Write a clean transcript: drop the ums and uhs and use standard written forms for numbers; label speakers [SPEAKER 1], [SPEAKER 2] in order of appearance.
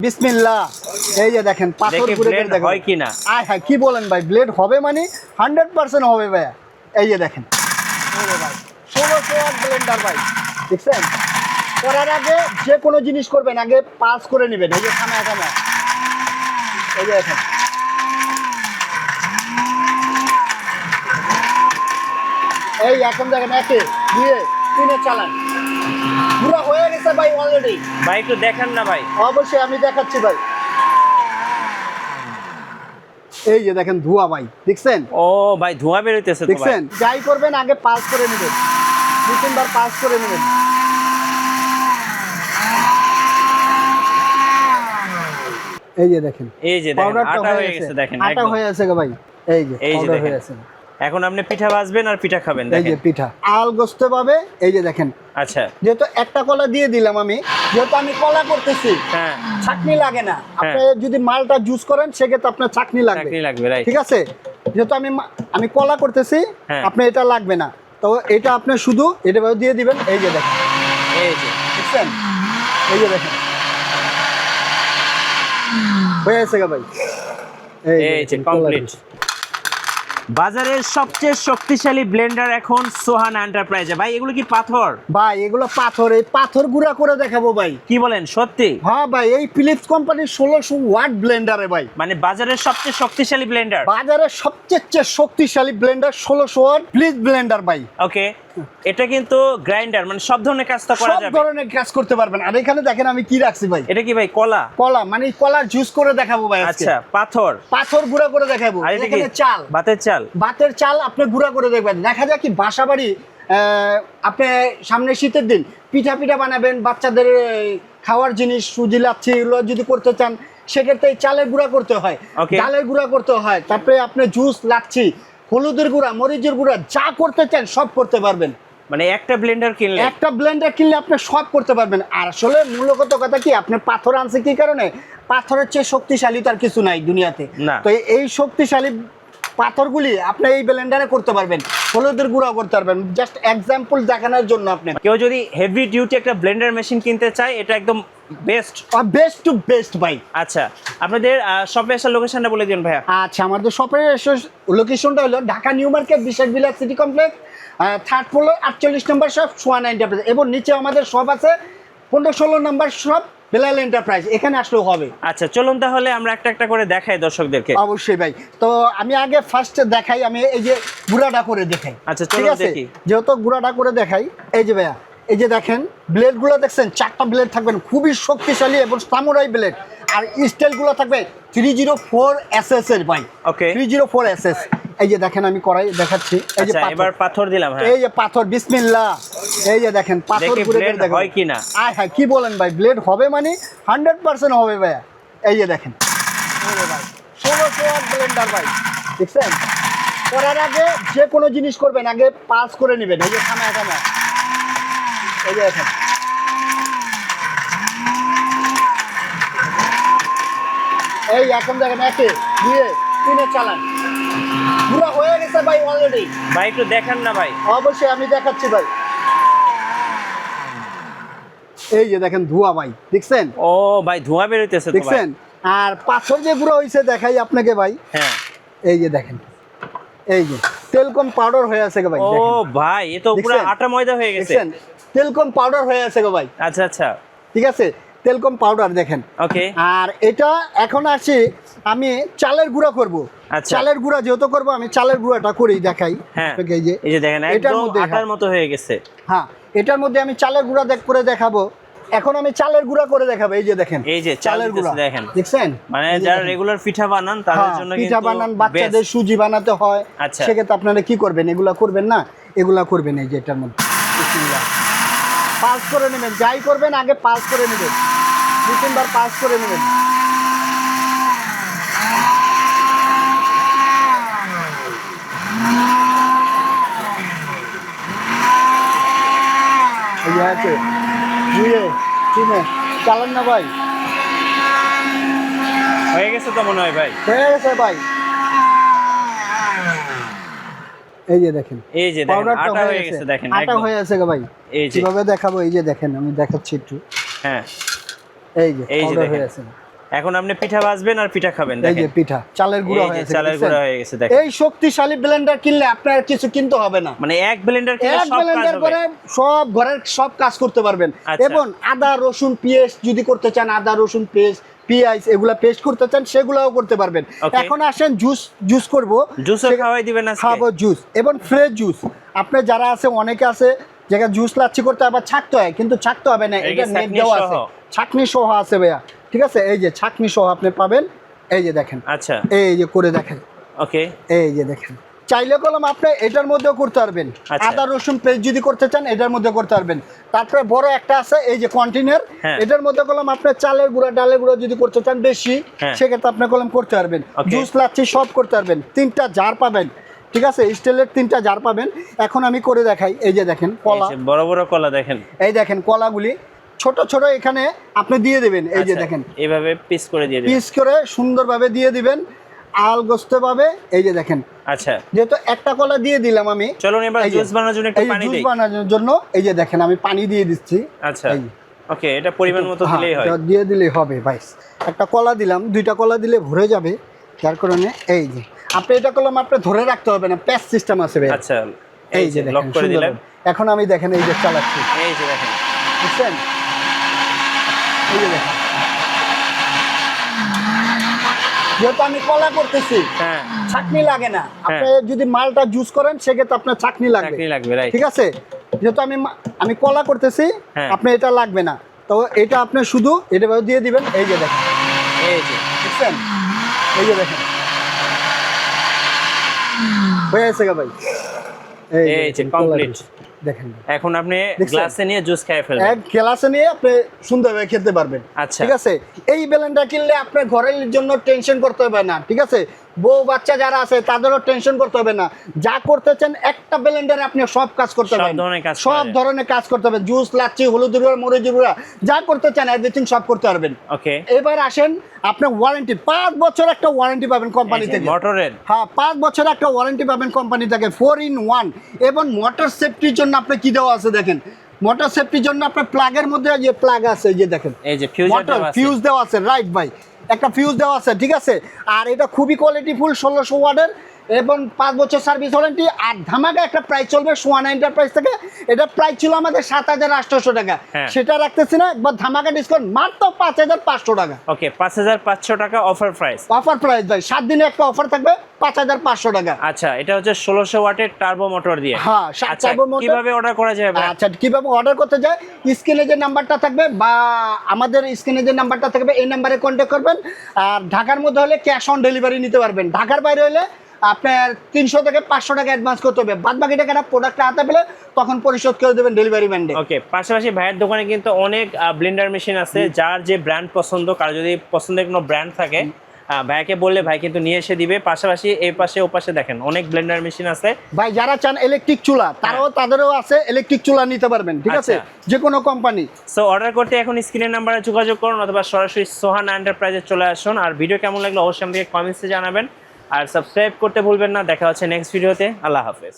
[SPEAKER 1] বিসমিল্লাহ। এই যে দেখেন পাথর ঘুরে ঘুরে দেখেন
[SPEAKER 2] হয় কিনা।
[SPEAKER 1] আয় হ্যাঁ কি বলেন ভাই, ব্লেড হবে মানে 100% হবে ভাই। এই যে দেখেন ওরে ভাই 1600 ওয়াট ব্লেন্ডার ভাই, দেখছেন? করার আগে যে কোনো জিনিস করবেন আগে পাস করে নেবেন। এই যে থামা থামা, এই যে দেখেন এই এখন দেখেন একে দুয়ে তিনে চালান পুরো হয়ে গেছে ভাই অলরেডি।
[SPEAKER 2] ভাই একটু দেখান না ভাই।
[SPEAKER 1] অবশ্যই আমি দেখাচ্ছি ভাই। এই যে দেখেন ধোঁয়া ভাই, দেখছেন?
[SPEAKER 2] ও ভাই ধোঁয়া বের হইতেছে তো ভাই।
[SPEAKER 1] দেখছেন? যাই করবেন আগে পাস করে নেবেন, দুই তিনবার পাস করে নেবেন। এই যে দেখেন
[SPEAKER 2] আটা হয়ে গেছে দেখেন,
[SPEAKER 1] আটা হয়ে আছে গো ভাই। এই যে পাউডার হয়ে আছে।
[SPEAKER 2] এখন আপনি পিঠা ভাজবেন আর পিঠা খাবেন
[SPEAKER 1] এই যে
[SPEAKER 2] দেখেন।
[SPEAKER 1] পিঠা আল গোস্ত পাবে। এই যে দেখেন,
[SPEAKER 2] আচ্ছা
[SPEAKER 1] যেহেতু একটা কলা দিয়ে দিলাম আমি, যেহেতু আমি কলা করতেছি
[SPEAKER 2] হ্যাঁ
[SPEAKER 1] ছাকনি লাগে না। আপনি যদি মালটা জুস করেন সেক্ষেত্রে আপনার ছাকনি লাগবে,
[SPEAKER 2] চাকরি লাগবে রাইট।
[SPEAKER 1] ঠিক আছে? যেহেতু আমি কলা করতেছি
[SPEAKER 2] হ্যাঁ।
[SPEAKER 1] আপনি এটা লাগবে না, তো এটা আপনি শুধু এটা দিয়ে দিবেন। এই যে দেখেন,
[SPEAKER 2] এই যে
[SPEAKER 1] দেখছেন? এই যে দেখেন হয়ে আছে গা ভাই।
[SPEAKER 2] এই যে কমপ্লিট। বাজারের সবচেয়ে শক্তিশালী ব্লেন্ডার এখন সোহান এন্টারপ্রাইজে। ভাই এগুলো কি পাথর?
[SPEAKER 1] ভাই এগুলো পাথর, এই পাথর গুঁড়া করে দেখাবো ভাই।
[SPEAKER 2] কি বলেন সত্যি?
[SPEAKER 1] হ্যাঁ ভাই, এই ফিলিপস কোম্পানির 1600 ওয়াট ব্লেন্ডারে ভাই,
[SPEAKER 2] মানে বাজারের সবচেয়ে শক্তিশালী ব্লেন্ডার।
[SPEAKER 1] বাজারের সবচেয়ে শক্তিশালী ব্লেন্ডার 1600 ওয়াট ফিলিপস ব্লেন্ডার ভাই।
[SPEAKER 2] ওকে, এটা কিন্তু গ্রাইন্ডার, মানে সব ধরনের কাজ তো করা
[SPEAKER 1] সব
[SPEAKER 2] যাবে।
[SPEAKER 1] ধরনের কাজ করতে পারবেন। আর এখানে দেখেন আমি কি রাখছি ভাই।
[SPEAKER 2] এটা কি ভাই কলা?
[SPEAKER 1] কলা মানে কলার জুস করে দেখাবো ভাই আজকে।
[SPEAKER 2] আচ্ছা পাথর,
[SPEAKER 1] পাথর গুঁড়া করে দেখাবো।
[SPEAKER 2] আর এটা কি
[SPEAKER 1] এখানে চাল,
[SPEAKER 2] ভাতের চাল।
[SPEAKER 1] ভাতের চাল আপনি গুঁড়া করে দেখবেন। দেখা যায় কি বাসাবাড়ি আপনি সামনে শীতের দিন পিঠা পিঠা বানাবেন, বাচ্চাদের খাওয়ার জিনিস সুজি লাচ্ছি এগুলো যদি করতে চান সেক্ষেত্রে এই চালের গুঁড়া করতে হয়, ডালের গুঁড়া করতে হয়, তারপরে আপনি জুস লাচ্ছি হলুদের গুঁড়া মরিচের গুঁড়া যা করতে চান সব করতে পারবেন।
[SPEAKER 2] মানে একটা ব্লেন্ডার
[SPEAKER 1] কিনলে আপনি সব করতে পারবেন। আর আসলে মূলত কথা কি, আপনি পাথর আনছে কি কারণে? পাথরের চেয়ে শক্তিশালী তার কিছু নাই দুনিয়াতে। তো এই শক্তিশালী পাথরগুলি আপনি এই ব্লেন্ডারে করতে পারবেন, হলুদের গুঁড়া করতে পারবেন। জাস্ট এক্সাম্পল দেখানোর জন্য। আপনি
[SPEAKER 2] কেউ যদি হেভি ডিউটি একটা ব্লেন্ডার মেশিন কিনতে চায়, এটা একদম বেস্ট
[SPEAKER 1] টু বেস্ট ভাই।
[SPEAKER 2] আচ্ছা আপনাদের শপে আসার লোকেশনটা বলে দিন ভাইয়া।
[SPEAKER 1] আচ্ছা আমাদের শপের লোকেশনটা হলো ঢাকা নিউ মার্কেট বিশাল বিলাস সিটি কমপ্লেক্স, থার্ড ফ্লোর 48 নম্বর শপ সোহান এন্টারপ্রাইজ, এবং নিচে আমাদের শপ আছে 15-16 নম্বর শপ বেলাল এন্টারপ্রাইজ, এখানে আসলেও হবে।
[SPEAKER 2] আচ্ছা চলুন তাহলে আমরা একটা একটা করে দেখাই দর্শকদেরকে।
[SPEAKER 1] অবশ্যই ভাই। তো আমি আগে ফার্স্ট দেখাই, আমি এই যে গুঁড়াটা করে দেখাই।
[SPEAKER 2] আচ্ছা চলুন দেখি।
[SPEAKER 1] যেহেতু গুঁড়াটা করে দেখাই, এই যে ভাইয়া এই যে দেখেন ব্লেডগুলো দেখছেন, 4টা ব্লেড থাকবেন খুবই শক্তিশালী এবং সামুরাই ব্লেড। আর স্টাইলগুলো থাকবে 304 SS এর ভাই।
[SPEAKER 2] ওকে
[SPEAKER 1] 304 SS। এই যে দেখেন আমি করাই দেখাচ্ছি। এই যে
[SPEAKER 2] এবার পাথর দিলাম। হ্যাঁ
[SPEAKER 1] এই যে পাথর, বিসমিল্লাহ। এই যে দেখেন পাথর ঘুরে ঘুরে দেখেন
[SPEAKER 2] হয় কিনা।
[SPEAKER 1] আয় হ্যাঁ কি বলেন ভাই, ব্লেড হবে মানে 100% হবে ভাইয়া। এই যে দেখেন ওরে ভাই 1600 ওয়াট ব্লেন্ডার ভাই, দেখছেন? করার আগে যে কোনো জিনিস করবেন আগে পাস করে নেবেন। এই যে থামা থামা, এই যে দেখেন এই এখন দেখেন একে দুয়ে তিনে চালান পুরো হয়ে গেছে ভাই অলরেডি।
[SPEAKER 2] ভাই একটু দেখান না ভাই।
[SPEAKER 1] অবশ্যই আমি দেখাচ্ছি ভাই। এই যে দেখেন ধোঁয়া ভাই, দেখছেন?
[SPEAKER 2] ও ভাই ধোঁয়া বের হইতেছে তো ভাই,
[SPEAKER 1] দেখছেন? আর পাথর যে গুঁড়ো হইছে দেখাই আপনাকে ভাই।
[SPEAKER 2] হ্যাঁ
[SPEAKER 1] এই যে দেখেন, এই যে তেলকম পাউডার হয়ে আছে গো ভাই।
[SPEAKER 2] ও ভাই এ তো পুরো আটা ময়দা হয়ে গেছে।
[SPEAKER 1] দেখছেন? তেলকম পাউডার হয়ে আছে গো ভাই।
[SPEAKER 2] আচ্ছা আচ্ছা
[SPEAKER 1] ঠিক আছে, তেলকম পাউডার দেখেন।
[SPEAKER 2] ওকে
[SPEAKER 1] আর এটা এখন আসি আমি চালের গুঁড়া করব।
[SPEAKER 2] আচ্ছা
[SPEAKER 1] চালের গুঁড়া যেহেতু করব আমি চালের গুঁড়াটা করেই দেখাই।
[SPEAKER 2] হ্যাঁ
[SPEAKER 1] এই যে
[SPEAKER 2] দেখেন একদম আটার মতো হয়ে গেছে।
[SPEAKER 1] হ্যাঁ এটার মধ্যে আমি চালের গুঁড়া করে দেখাবো। এখন আমি চালের গুঁড়া করে দেখাবো। এই যে দেখেন,
[SPEAKER 2] এই যে চালের গুঁড়া দেখেন,
[SPEAKER 1] দেখছেন?
[SPEAKER 2] মানে যারা রেগুলার পিঠা বানান তাদের জন্য কিন্তু
[SPEAKER 1] পিঠা বানান, বাচ্চাদের সুজি বানাতে হয়,
[SPEAKER 2] আচ্ছা
[SPEAKER 1] সেক্ষেত্রে আপনারা কি করবেন, এগুলা করবেন না, এগুলা করবেন। এই যে এটার মধ্যে পাস করে নেবেন, যাই করবেন আগে পাস করে নেবেন, দু তিনবার পাস করে নেবেন। এই যে আছে দুয়ে তিনে চালান না ভাই,
[SPEAKER 2] হয়ে গেছে তো মনে হয় ভাই।
[SPEAKER 1] হয়ে গেছে ভাই। এই যে দেখেন,
[SPEAKER 2] এই যে দেখেন আটা হয়ে গেছে দেখেন,
[SPEAKER 1] আটা হয়ে আছে গো ভাই।
[SPEAKER 2] এই যে
[SPEAKER 1] কিভাবে দেখাবো, এই যে দেখেন আমি দেখাচ্ছি একটু।
[SPEAKER 2] হ্যাঁ
[SPEAKER 1] এই যে
[SPEAKER 2] পাউডার
[SPEAKER 1] হয়ে আছে,
[SPEAKER 2] এখন আপনি পিঠা ভাজবেন আর পিঠা খাবেন।
[SPEAKER 1] এই যে পিঠা চালের গুঁড়া
[SPEAKER 2] এই যে
[SPEAKER 1] হয়ে গেছে,
[SPEAKER 2] চালের গুঁড়া হয়ে গেছে দেখেন।
[SPEAKER 1] এই শক্তিশালী ব্লেন্ডার কিনলে আপনার কিছু কিনতে হবে না,
[SPEAKER 2] মানে এক ব্লেন্ডার কিনলে
[SPEAKER 1] এক
[SPEAKER 2] সব কাজ
[SPEAKER 1] ব্লেন্ডার
[SPEAKER 2] হবে।
[SPEAKER 1] করে সব ঘরের সব কাজ করতে পারবেন।
[SPEAKER 2] আচ্ছা।
[SPEAKER 1] এবং আদা রসুন পেস্ট যদি করতে চান, আদা রসুন পেস্ট পেঁয়াজ এগুলা পেস্ট করতে চান সেগুলাও করতে পারবেন।
[SPEAKER 2] Okay.
[SPEAKER 1] এখন আসেন জুস করব,
[SPEAKER 2] জুসও খাওয়াই দিবেন আজকে?
[SPEAKER 1] খাবো জুস এবং ফ্রেশ জুস। আপনার যারা আছে অনেকে আছে জায়গা জুস লাচ্ছি করতে আবার ছাকতে হয়, কিন্তু ছাকতে হবে না,
[SPEAKER 2] এই
[SPEAKER 1] এটা
[SPEAKER 2] যে
[SPEAKER 1] নেট
[SPEAKER 2] ছাঁকনি
[SPEAKER 1] দেওয়া
[SPEAKER 2] সহ?
[SPEAKER 1] আছে, ছাকনি সহ আছে ভাইয়া, ঠিক আছে? এই যে ছাকনি সহ আপনি পাবেন, এই যে দেখেন,
[SPEAKER 2] আচ্ছা
[SPEAKER 1] এই যে করে দেখেন,
[SPEAKER 2] ওকে।
[SPEAKER 1] এই যে দেখেন। চাইলে কলম আপনি এটার মধ্যেও করতে পারবেন,
[SPEAKER 2] আচ্ছা।
[SPEAKER 1] আদা রসুন পেস্ট যদি করতে চান এটার মধ্যে করতে পারবেন। তারপরে বড় একটা আছে এই যে কন্টেনার,
[SPEAKER 2] হ্যাঁ।
[SPEAKER 1] এটার মধ্যে কলম আপনার চালের গুঁড়া ডালের গুঁড়া যদি করতে চান বেশি,
[SPEAKER 2] হ্যাঁ।
[SPEAKER 1] সেক্ষেত্রে আপনি কলম করতে পারবেন।
[SPEAKER 2] Okay.
[SPEAKER 1] জুস লাচ্ছি সব করতে পারবেন, 3টা জার পাবেন, ঠিক আছে? স্টিলের 3টা জার পাবেন। এখন আমি করে দেখাই, এই যে দেখেন কলা,
[SPEAKER 2] এই যে বড় বড় কলা দেখেন।
[SPEAKER 1] এই দেখেন কলাগুলি ছোট ছোট এখানে আপনি দিয়ে দেবেন, এই যে
[SPEAKER 2] আচ্ছা,
[SPEAKER 1] দেখেন
[SPEAKER 2] এইভাবে পিস করে দিয়ে দিবেন।
[SPEAKER 1] পিস করে সুন্দরভাবে দিয়ে দিবেন আলগোস্ত ভাবে, এই যে দেখেন।
[SPEAKER 2] আচ্ছা
[SPEAKER 1] যেহেতু একটা কলা দিয়ে দিলাম আমি,
[SPEAKER 2] চলুন এবার
[SPEAKER 1] এই যে,
[SPEAKER 2] জুস বানানোর জন্য একটু
[SPEAKER 1] এই যে
[SPEAKER 2] পানি
[SPEAKER 1] জুস
[SPEAKER 2] দেই।
[SPEAKER 1] বানানোর জন্য এই যে দেখেন আমি পানি দিয়ে দিচ্ছি।
[SPEAKER 2] আচ্ছা
[SPEAKER 1] এই যে।
[SPEAKER 2] ওকে, এটা পরিমাণ মতো
[SPEAKER 1] হ্যাঁ,
[SPEAKER 2] দিলেই হয়।
[SPEAKER 1] এটা দিয়ে দিলেই হবে ভাই। একটা কলা দিলাম, 2টা কলা দিলে ভরে যাবে, যার কারণে এই যে আপনি এটা কলম আপনি ধরে রাখতে হবে না, প্যাচ সিস্টেম আছে ভাই।
[SPEAKER 2] আচ্ছা
[SPEAKER 1] এই যে
[SPEAKER 2] লক
[SPEAKER 1] দেখেন
[SPEAKER 2] করে
[SPEAKER 1] সুন্দর।
[SPEAKER 2] দিলাম।
[SPEAKER 1] এখন আমি দেখেন এই যে চালাচ্ছি,
[SPEAKER 2] এই যে দেখেন।
[SPEAKER 1] বুঝছেন? এই যে দেখেন, যেহেতু আমি কলা করতেছি
[SPEAKER 2] হ্যাঁ
[SPEAKER 1] ছাকনি লাগে না। আপনি যদি মালটা জুস করেন সেক্ষেত্রে আপনার ছাকনি লাগবে,
[SPEAKER 2] চাকরি লাগবে, রাইট।
[SPEAKER 1] ঠিক আছে? যেহেতু আমি কলা করতেছি,
[SPEAKER 2] হ্যাঁ।
[SPEAKER 1] আপনি এটা লাগবে না, তো এটা আপনি শুধু এটা দিয়ে দিবেন, এই যে দেখেন,
[SPEAKER 2] এই যে
[SPEAKER 1] বুঝছেন? এই যে দেখেন হয়ে গেছে গা ভাই,
[SPEAKER 2] এই যে কমপ্লিট।
[SPEAKER 1] দেখেন
[SPEAKER 2] এখন আপনি
[SPEAKER 1] দেখছেন?
[SPEAKER 2] গ্লাসে নিয়ে জুস খেয়ে ফেলবেন।
[SPEAKER 1] এক গ্লাসে নিয়ে আপনি সুন্দরভাবে খেতে পারবেন।
[SPEAKER 2] আচ্ছা।
[SPEAKER 1] ঠিক আছে? এই ব্লেন্ডার কিনলে আপনার ঘরের জন্য টেনশন করতে হবে না, ঠিক আছে? বউ বাচ্চা যারা আছে তাদেরও টেনশন করতে হবে না, যা করতে চান একটা ব্লেন্ডারে আপনি সব কাজ করতে
[SPEAKER 2] সব
[SPEAKER 1] পারবেন,
[SPEAKER 2] ধরনের কাজ
[SPEAKER 1] সব
[SPEAKER 2] করে।
[SPEAKER 1] ধরনের কাজ করতে পারবেন, জুস লাচ্ছি হলুদ গুঁড়া মরিচ গুঁড়া যা করতে চান এভরিথিং সব করতে পারবেন।
[SPEAKER 2] ওকে,
[SPEAKER 1] এবার আসেন আপনার ওয়ারেন্টি, 5 বছর একটা ওয়ারেন্টি পাবেন কোম্পানি থেকে।
[SPEAKER 2] মোটরের।
[SPEAKER 1] হ্যাঁ, 5 বছর একটা ওয়ারেন্টি পাবেন কোম্পানি থেকে, 4-in-1। এবং মোটর সেফটির জন্য আপনি কি দেওয়া আছে দেখেন, মোটর সেফটির জন্য আপনার প্লাগের মধ্যে যে প্লাগ আছে এই যে দেখেন,
[SPEAKER 2] এই যে ফিউজ
[SPEAKER 1] মোটর ফিউজ দেওয়া আছে, রাইট ভাই, একটা ফিউজ দেওয়া আছে, ঠিক আছে? আর এটা খুবই কোয়ালিটিফুল, 1600 ওয়াটের এবং 5 বছর সার্ভিস ওয়ারেন্টি। আর ধামাকা একটা প্রাইস চলবে সোয়ানা এন্টারপ্রাইজ থেকে, এটা প্রাইস ছিল আমাদের 7800 টাকা,
[SPEAKER 2] হ্যাঁ।
[SPEAKER 1] সেটা রাখতেছি না, একবার ধামাকা ডিসকাউন্ট মাত্র 5500 টাকা।
[SPEAKER 2] ওকে, 5500 টাকা অফার প্রাইস।
[SPEAKER 1] অফার প্রাইস ভাই, 7 দিনে একটা অফার থাকবে 5500 টাকা।
[SPEAKER 2] আচ্ছা, এটা হচ্ছে 1600 ওয়াটের টার্বো মোটর দিয়ে।
[SPEAKER 1] হ্যাঁ,
[SPEAKER 2] আচ্ছা,
[SPEAKER 1] টার্বো মোটর।
[SPEAKER 2] কিভাবে অর্ডার করা যায় ভাই?
[SPEAKER 1] আচ্ছা, কিভাবে অর্ডার করতে যায়, স্ক্রিনে যে নাম্বারটা থাকবে বা আমাদের স্ক্রিনে যে নাম্বারটা থাকবে এই নাম্বারে কন্ট্যাক্ট করবেন। আর ঢাকার মধ্যে হলে ক্যাশ অন ডেলিভারি নিতে পারবেন, ঢাকার বাইরে হলে আপনার 300 থেকে 500 টাকা অ্যাডভান্স করতে হবে, বাদ বাকি টাকাটা প্রোডাক্টটা হাতে পেলে তখন পরিশোধ করে দেবেন ডেলিভারি ম্যানডে।
[SPEAKER 2] ওকে, পাশাপাশি ভাইয়ের দোকানে কিন্তু অনেক ব্লেন্ডার মেশিন আছে, যার যে ব্র্যান্ড পছন্দ, কারো যদি পছন্দের কোনো ব্র্যান্ড থাকে ভাইকে বললে ভাই কিন্তু নিয়ে এসে দিবে। পাশাপাশি এই পাশে ও পাশে দেখেন অনেক ব্লেন্ডার মেশিন আছে।
[SPEAKER 1] ভাই যারা চান ইলেকট্রিক চুলা তাদেরও আছে, ইলেকট্রিক চুলা নিতে পারবেন, ঠিক আছে?
[SPEAKER 2] আচ্ছা।
[SPEAKER 1] যে কোনো কোম্পানি।
[SPEAKER 2] সো অর্ডার করতে এখন স্ক্রিনের নাম্বারে যোগাযোগ করুন অথবা সরাসরি সোহানা এন্টারপ্রাইজে চলে আসুন। আর ভিডিও কেমন লাগলো অবশ্যই আমাদেরকে কমেন্টসে জানাবেন, আর সাবস্ক্রাইব করতে ভুলবেন না। দেখা হচ্ছে নেক্সট ভিডিওতে। আল্লাহ হাফেজ।